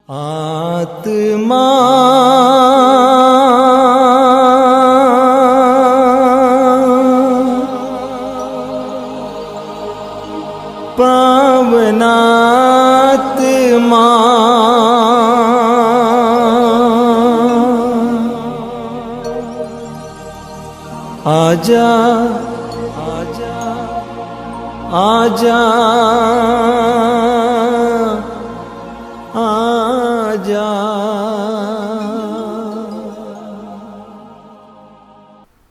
आत्मा पावनात्मा आजा आजा आजा आजा।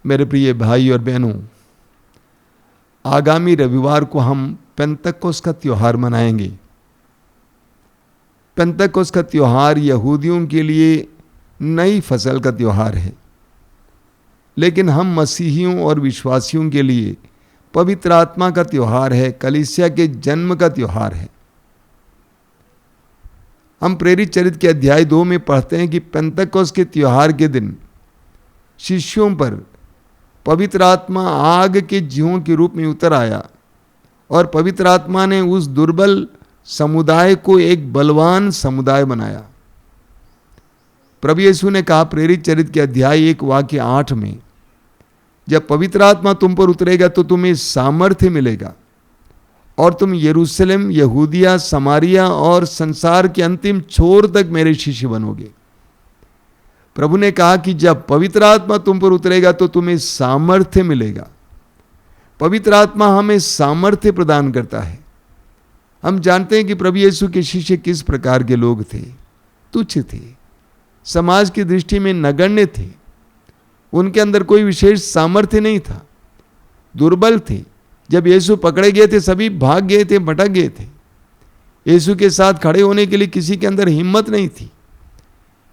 मेरे प्रिय भाई और बहनों, आगामी रविवार को हम पेंतकोस का त्योहार मनाएंगे। पेंतकोस का त्योहार यहूदियों के लिए नई फसल का त्योहार है, लेकिन हम मसीहियों और विश्वासियों के लिए पवित्र आत्मा का त्योहार है, कलीसिया के जन्म का त्योहार है। हम प्रेरित चरित्र के अध्याय 2 में पढ़ते हैं कि पेंतकोस के त्योहार के दिन शिष्यों पर पवित्र आत्मा आग के जीवों के रूप में उतर आया और पवित्र आत्मा ने उस दुर्बल समुदाय को एक बलवान समुदाय बनाया। प्रभु यीशु ने कहा प्रेरित चरित्र के अध्याय 1 वाक्य 8 में, जब पवित्र आत्मा तुम पर उतरेगा तो तुम्हें सामर्थ्य मिलेगा और तुम यरूशलेम, यहूदिया, समारिया और संसार के अंतिम छोर तक मेरे शिष्य बनोगे। प्रभु ने कहा कि जब पवित्र आत्मा तुम पर उतरेगा तो तुम्हें सामर्थ्य मिलेगा। पवित्र आत्मा हमें सामर्थ्य प्रदान करता है। हम जानते हैं कि प्रभु यीशु के शिष्य किस प्रकार के लोग थे। तुच्छ थे, समाज की दृष्टि में नगण्य थे, उनके अंदर कोई विशेष सामर्थ्य नहीं था, दुर्बल थे। जब यीशु पकड़े गए थे सभी भाग गए थे, भटक गए थे। यीशु के साथ खड़े होने के लिए किसी के अंदर हिम्मत नहीं थी,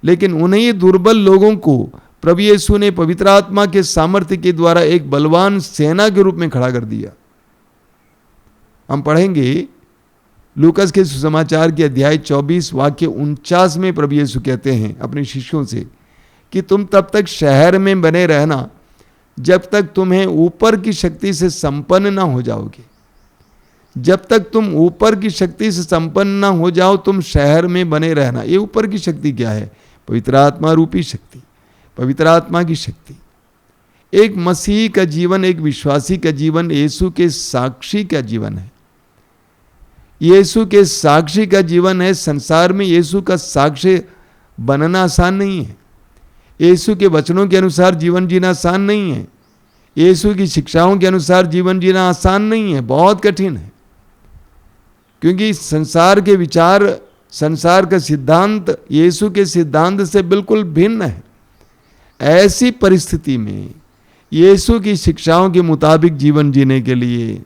लेकिन उन्हीं दुर्बल लोगों को प्रभु यीशु ने पवित्र आत्मा के सामर्थ्य के द्वारा एक बलवान सेना के रूप में खड़ा कर दिया। हम पढ़ेंगे लूकास के सुसमाचार के अध्याय 24 वाक्य 49 में प्रभु यीशु कहते हैं अपने शिष्यों से कि तुम तब तक शहर में बने रहना जब तक तुम्हें ऊपर की शक्ति से संपन्न ना हो जाओगे। जब तक तुम ऊपर की शक्ति से संपन्न ना हो जाओ तुम शहर में बने रहना। ये ऊपर की शक्ति क्या है? पवित्र आत्मा रूपी शक्ति, पवित्र आत्मा की शक्ति। एक मसीही का जीवन, एक विश्वासी का जीवन यीशु के साक्षी का जीवन है। यीशु के साक्षी का जीवन है। संसार में यीशु का साक्षी बनना आसान नहीं है। यीशु के वचनों के अनुसार जीवन जीना आसान नहीं है। यीशु की शिक्षाओं के अनुसार जीवन जीना आसान नहीं है, बहुत कठिन है। क्योंकि संसार के विचार, संसार का सिद्धांत यीशु के सिद्धांत से बिल्कुल भिन्न है। ऐसी परिस्थिति में यीशु की शिक्षाओं के मुताबिक जीवन जीने के लिए,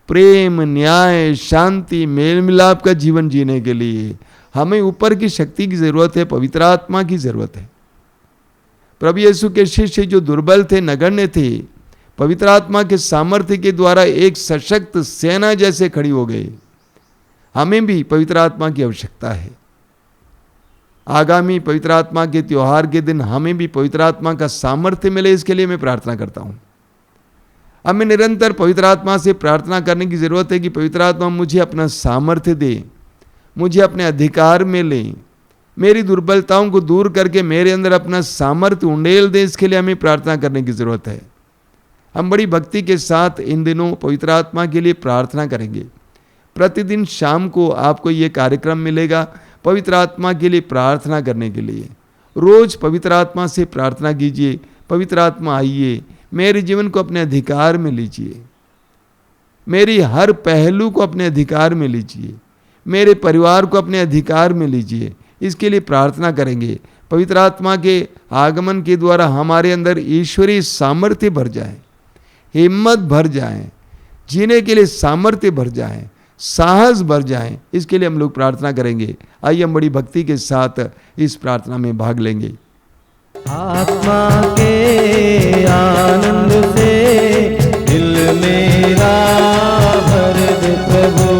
प्रेम, न्याय, शांति, मेल मिलाप का जीवन जीने के लिए हमें ऊपर की शक्ति की जरूरत है, पवित्र आत्मा की जरूरत है। प्रभु यीशु के शिष्य जो दुर्बल थे, नगण्य थे, पवित्र आत्मा के सामर्थ्य के द्वारा एक सशक्त सेना जैसे खड़ी हो गए। हमें भी पवित्र आत्मा की आवश्यकता है। आगामी पवित्र आत्मा के त्योहार के दिन हमें भी पवित्र आत्मा का सामर्थ्य मिले, इसके लिए मैं प्रार्थना करता हूं। हमें निरंतर पवित्र आत्मा से प्रार्थना करने की जरूरत है कि पवित्र आत्मा मुझे अपना सामर्थ्य दे, मुझे अपने अधिकार में ले, मेरी दुर्बलताओं को दूर करके मेरे अंदर अपना सामर्थ्य उंडेल दे। इसके लिए हमें प्रार्थना करने की जरूरत है। हम बड़ी भक्ति के साथ इन दिनों पवित्र आत्मा के लिए प्रार्थना करेंगे। प्रतिदिन शाम को आपको ये कार्यक्रम मिलेगा पवित्र आत्मा के लिए प्रार्थना करने के लिए। रोज पवित्र आत्मा से प्रार्थना कीजिए, पवित्र आत्मा आइए, मेरे जीवन को अपने अधिकार में लीजिए, मेरी हर पहलू को अपने अधिकार में लीजिए, मेरे परिवार को अपने अधिकार में लीजिए। इसके लिए प्रार्थना करेंगे। पवित्र आत्मा के आगमन के द्वारा हमारे अंदर ईश्वरीय सामर्थ्य भर जाए, हिम्मत भर जाए, जीने के लिए सामर्थ्य भर जाए, साहस भर जाए। इसके लिए हम लोग प्रार्थना करेंगे। आइए हम बड़ी भक्ति के साथ इस प्रार्थना में भाग लेंगे। आत्मा के आनंद से दिल मेरा भर दे प्रभु।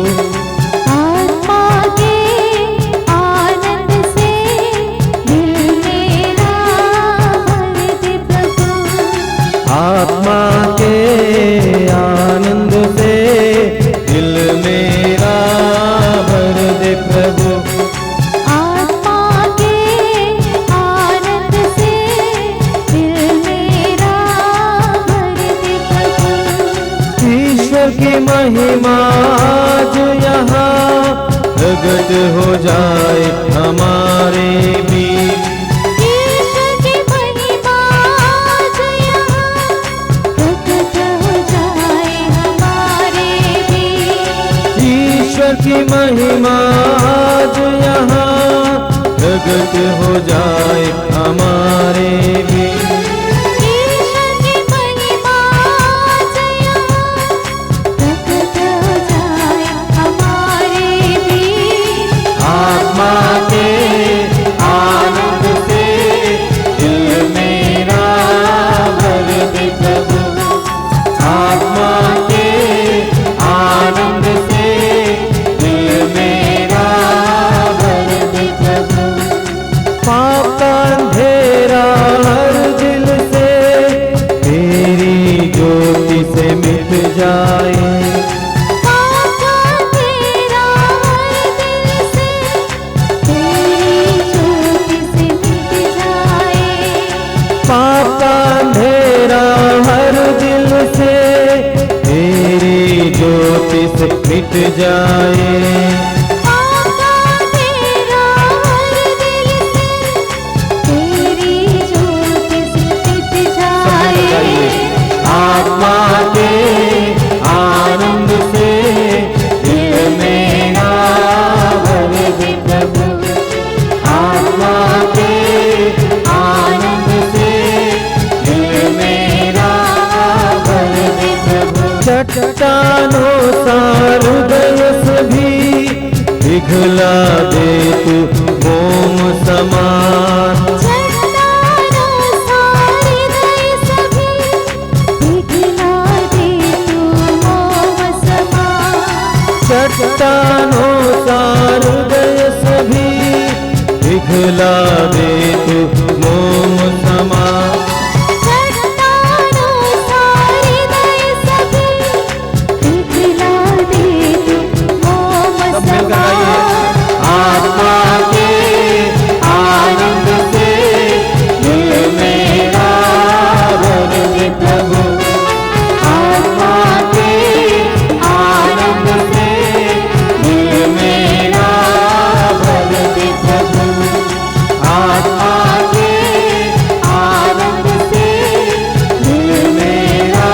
आत्मा के आनंद से दिल मेरा भर दे प्रभु। आत्मा की महिमा आज यहाँ प्रगट हो जाए हमारे बीच। ईश्वर की महिमा आज यहाँ प्रकट हो जाए हमारे बीच। ईश्वर की महिमा आज यहाँ प्रगट हो जाए हमारे बीच। ईश्वर की महिमा आज यहाँ प्रकट हो जाए हमारे बीच। आत्मा के आनंद से दिल मेरा भर दे प्रभु। आत्मा के आनंद से दिल मेरा भर दे प्रभु। पाप का अंधेरा हर दिल से तेरी ज्योति से मिट जाए। पाप का अंधेरा हर दिल से तेरी ज्योति से मिट जाए। पाप का अंधेरा हर दिल से तेरी ज्योति से मिट जाए। पाप का अंधेरा हर दिल से तेरी ज्योति से मिट जाए। आत्मा के आनंद से दिल मेरा भर दे प्रभु। आत्मा के आनंद से दिल मेरा भर दे प्रभु। चट्टानों सा हृदय से भी पिघला दे तू मोम समान। चट्टानों सा हृदय सभी पिघला दे तू मोम समान। चट्टानों सा हृदय सभी पिघला दे तू मोम समान। चट्टानों सा हृदय सभी पिघला दे तू मोम सब मिलकर गाइए। समान। आत्मा के आनंद से दिल मेरा भर दे प्रभु। आत्मा के आनंद से दिल मेरा भर दे प्रभु। आत्मा के आनंद से दिल मेरा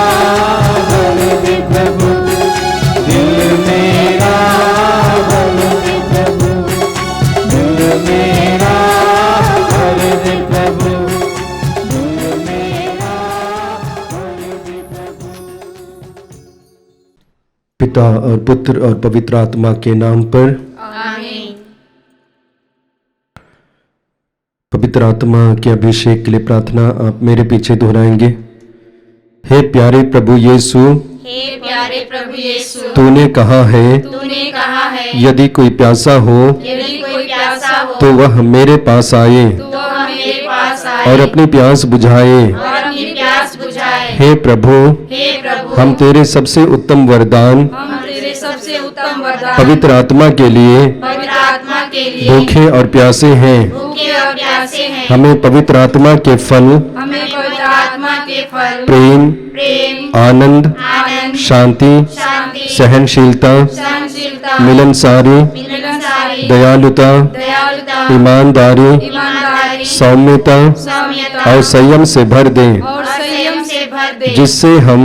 भर दे प्रभु। दिल मेरा भर दे प्रभु। दिल मेरा भर दे प्रभु। दिल मेरा भर दे प्रभु। पिता और पुत्र और पवित्र आत्मा के नाम पर आमीन। पवित्र आत्मा के अभिषेक के लिए प्रार्थना आप मेरे पीछे दोहराएंगे। हे प्यारे प्रभु यीशु, हे प्यारे प्रभु यीशु, तूने कहा है तूने कहा है यदि कोई प्यासा हो यदि कोई प्यासा हो तो वह मेरे पास आए तो वह मेरे पास आए और अपनी प्यास बुझाए। और अपनी प्यास बुझाए। हे प्रभु, हे प्रभु, हम तेरे सबसे उत्तम वरदान हम तेरे सबसे उत्तम वरदान पवित्र आत्मा के लिए पवित्र आत्मा के लिए भूखे और प्यासे हैं। भूखे और प्यासे हैं। हमें पवित्र आत्मा के फल हमें पवित्र आत्मा के फल प्रेम, प्रेम, आनंद, आनंद, शांति, शांति, सहनशीलता, सहनशीलता, मिलनसारी, मिलनसारी, दयालुता, दयालुता, ईमानदारी, ईमानदारी, सौम्यता सौम्यता और संयम से भर दे, और संयम से भर दे, जिससे हम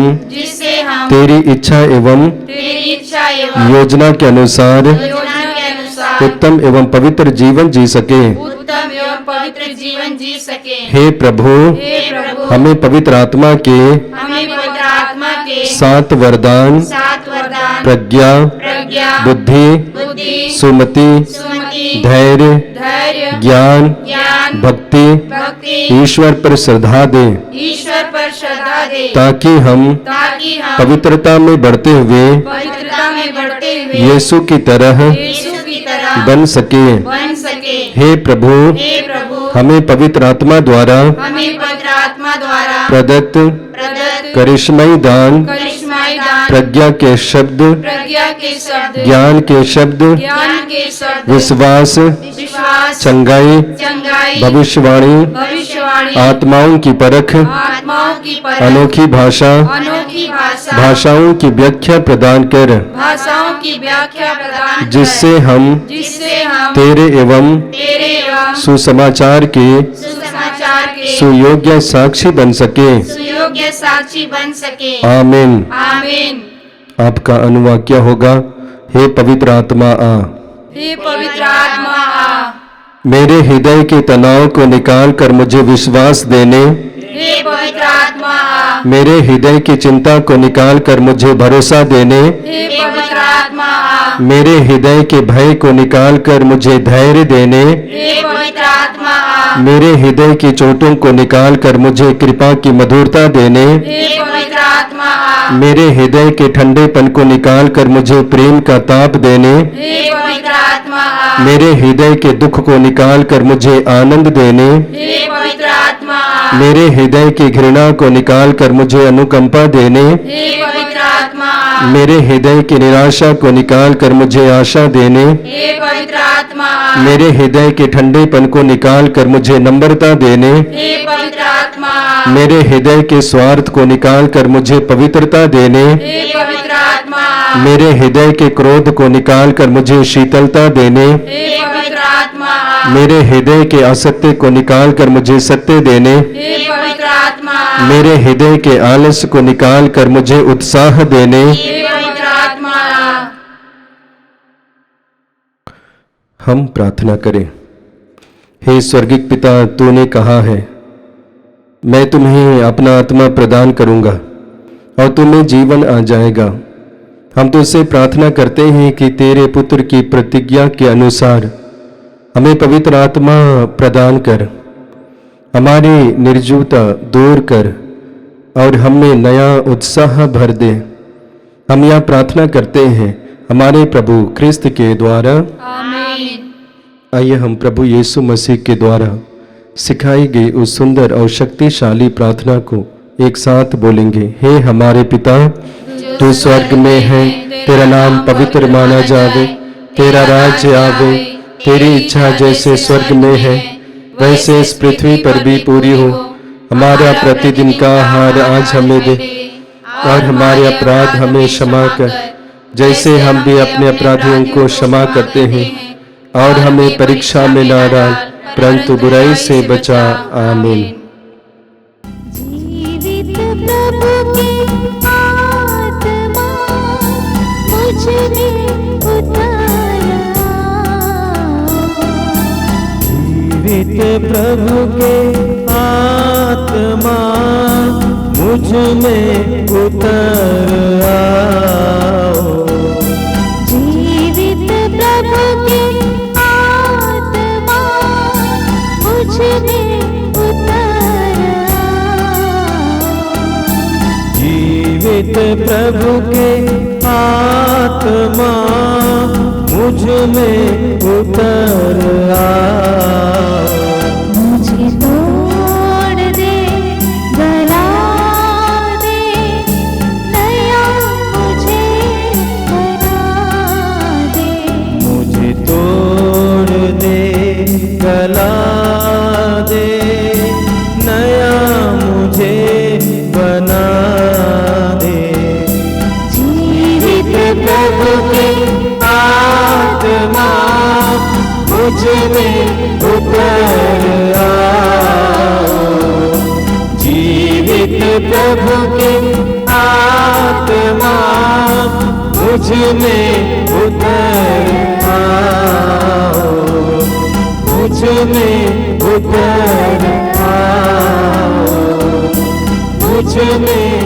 तेरी इच्छा एवं तेरी इच्छा एवं योजना के अनुसार योजना के अनुसार उत्तम एवं पवित्र जीवन जी सके। उत्तम एवं पवित्र जीवन जी सके। हे प्रभु, हे प्रभु, हमें पवित्र आत्मा के हमें पवित्र आत्मा के 7 वरदान 7 वरदान प्रज्ञा, प्रज्ञा, बुद्धि, बुद्धि, सुमति, सुमति, धैर्य, धैर्य, ज्ञान, ज्ञान, भक्ति, भक्ति, ईश्वर पर श्रद्धा दे, ईश्वर पर श्रद्धा दे, ताकि हम पवित्रता में बढ़ते हुए पवित्रता में बढ़ते हुए यीशु की तरह यीशु की तरह बन सके। हे प्रभु, हे प्रभु, हमें पवित्र आत्मा द्वारा हमें पवित्र आत्मा द्वारा प्रदत्त प्रदत्त करिश्मई दान, करिश्माई दान, प्रज्ञा के शब्द, प्रज्ञा के शब्द, ज्ञान के शब्द, ज्ञान के शब्द, विश्वास, विश्वास, चंगाई, चंगाई, भविष्यवाणी, भविष्यवाणी, आत्माओं की परख, आत्माओं की परख, अनोखी भाषा, अनोखी भाषा, भाषाओं की व्याख्या प्रदान कर, भाषाओं की व्याख्या प्रदान कर, जिससे हम तेरे एवं सुसमाचार के सुसमाचार के सुयोग्य साक्षी बन सके। सुयोग्य साक्षी बन सके। आमीन। आमीन। आपका अनुवाक्य होगा, हे पवित्र आत्मा आ, हे पवित्र आत्मा आ, मेरे हृदय के तनाव को निकाल कर मुझे विश्वास देने, हे पवित्र आत्मा आ, मेरे हृदय की चिंता को निकाल कर मुझे भरोसा देने, हे पवित्र आत्मा आ, मेरे हृदय के भय को निकाल कर मुझे धैर्य देने, हे पवित्र आत्मा आ, मेरे हृदय की चोटों को निकाल कर मुझे कृपा की मधुरता देने, हे पवित्र आत्मा आ, मेरे हृदय के ठंडेपन को निकाल कर मुझे प्रेम का ताप देने, हे पवित्र आत्मा आ, मेरे हृदय के दुख को निकाल कर मुझे आनंद देने, हे पवित्र आत्मा आ, मेरे हृदय की घृणा को निकाल कर मुझे अनुकंपा देने, हे पवित्र आत्मा आ, मेरे हृदय की निराशा को निकाल कर मुझे आशा देने, हे पवित्र आत्मा आ, मेरे हृदय के ठंडेपन को निकाल कर मुझे नम्रता देने, हे पवित्र आत्मा आ, मेरे हृदय के स्वार्थ को निकाल कर मुझे पवित्रता देने, हे पवित्र आत्मा आ, मेरे हृदय के क्रोध को निकाल कर मुझे शीतलता देने, हे पवित्र आत्मा आ, मेरे हृदय के असत्य को निकाल कर मुझे सत्य देने, हे पवित्र आत्मा आ, मेरे हृदय के आलस्य को निकाल कर मुझे उत्साह देने, हे पवित्र आत्मा आ। हम प्रार्थना करें। हे स्वर्गिक पिता, तूने कहा है, मैं तुम्हें अपना आत्मा प्रदान करूंगा और तुम्हें जीवन आ जाएगा। हम तुझसे प्रार्थना करते हैं कि तेरे पुत्र की प्रतिज्ञा के अनुसार हमें पवित्र आत्मा प्रदान कर, हमारी निर्जीवता दूर कर और हमें नया उत्साह भर दे। हम यह प्रार्थना करते हैं हमारे प्रभु ख्रिस्त के द्वारा। आमीन। आइए हम प्रभु यीशु मसीह के द्वारा सिखाई गई उस सुंदर और शक्तिशाली प्रार्थना को एक साथ बोलेंगे। हे हमारे पिता, तू स्वर्ग में है, तेरा नाम पवित्र माना जावे, तेरा राज्य आवे, तेरी इच्छा जैसे स्वर्ग में है वैसे इस पृथ्वी पर भी पूरी हो। हमारा प्रतिदिन का आहार आज हमें दे और हमारे अपराध हमें क्षमा कर, जैसे हम भी अपने अपराधियों को क्षमा करते हैं, और हमें परीक्षा में न डाल परंतु बुराई से बचा। आमीन। जीवित प्रभु की आत्मा मुझ में उतारा, जीवित प्रभु के आत्मा मुझ में उतर आओ। जीवित प्रभु की आत्मा मुझ में उतारा, जीवित प्रभु के आत्मा मुझ में उतर आओ। मुझे तोड़ दे, गला दे, नया मुझे बना दे। मुझे तोड़ दे, गला दे, नया मुझे बना दे। जीवित प्रभु की आत्मा मुझ में उतर आओ। जीवित प्रभु की आत्मा मुझ में उतर आओ। मुझ में उतर आओ। मुझ में